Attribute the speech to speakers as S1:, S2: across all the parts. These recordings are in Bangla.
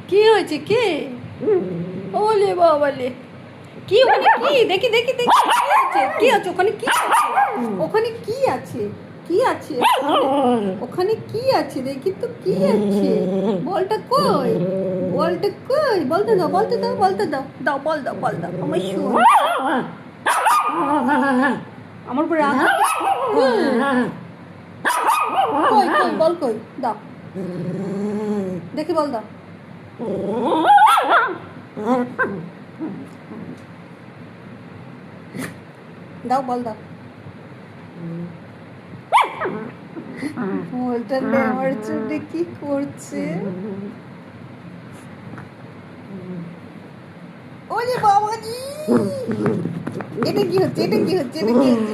S1: কি হয়েছে? কি? ওলে বাবালে, কি ওখানে? কি দেখি দেখি দেখি, কি আছে ওখানে? কি আছে ওখানে? কি আছে? কি আছে ওখানে? কি আছে দেখি তো, কি আছে? বলটা কই? বলটা কই? বলতে দাও, বলতে দাও, বলতে দাও, দাও বল, দাও বল, দাও আমার শোন। আমার উপরে রাগ কই? কই বল, কই? দাও দেখি, বল দাও। দাও বল, দাও। বলটা নেওয়ার জন্য কি করছে? ওরে বাবাজি, এটা কি হচ্ছে? এটা কি হচ্ছে? এটা কি হচ্ছে?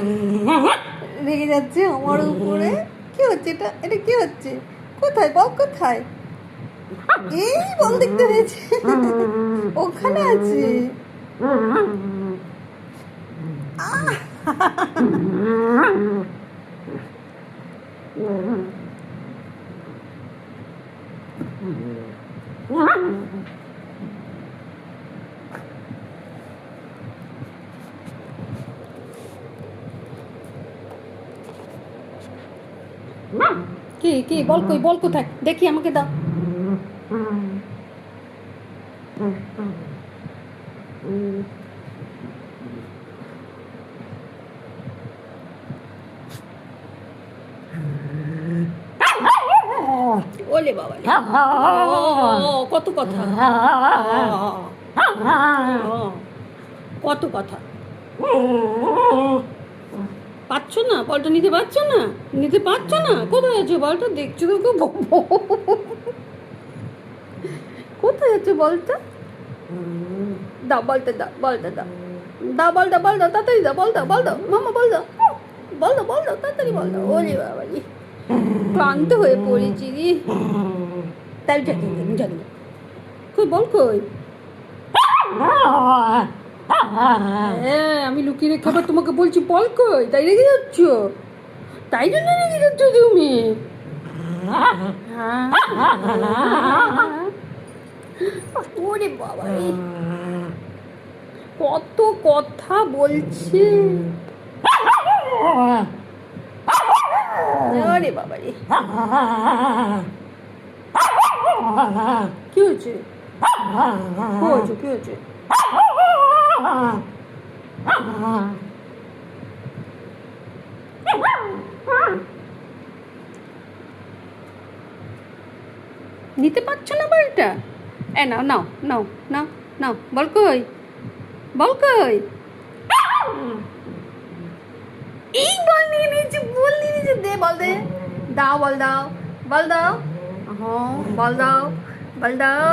S1: রেগে যাচ্ছে আমার উপরে। কি হচ্ছে এটা? এটা কি হচ্ছে? কোথায় বল, কোথায়? এই বল দেখতে পেয়েছে, ওখানে আছে। কি কি বল, কই? বল কোথায় দেখি, আমাকে দাও। ওলে বাবা, কত কথা, কত কথা। পাচ্ছ না? বলটা নিতে পারছো না? নিতে পারছো না? কোথায় আছে বলটা? দেখছো তো, কোথায় আছে বলটা? দাও বলটা, দাও বলটা, দাও দাও বলটা, বল দাও তাড়াতাড়ি, দাও বল, দাও বল, দাও মামা, বল দাও, বল দাও, বল দাও তাড়াতাড়ি, বল দাও। ওরে বাবা রে, ক্লান্ত হয়ে পড়েছি রে। তাই জানি জানি, কই বল, কই? হ্যাঁ, আমি লুকিয়ে রেখে আবার তোমাকে বলছি বল কই, তাই রেগে যাচ্ছ? তাই জন্য রেগে যাচ্ছ তুমি? ওরে বাবা রে, কত কথা বলছে। আরে বাবা রে, কি হয়েছে? কি হয়েছে? কি হয়েছে? নিতে পারছো না বলটা? এ নাও নাও নাও নাও নাও, বল কই? বল কই? এই বল নিয়ে নিয়েছে, বল নিয়ে নিয়েছে, দে বল, দে, দাও বল, দাও বল, দাও, হ্যাঁ বল দাও, বল দাও।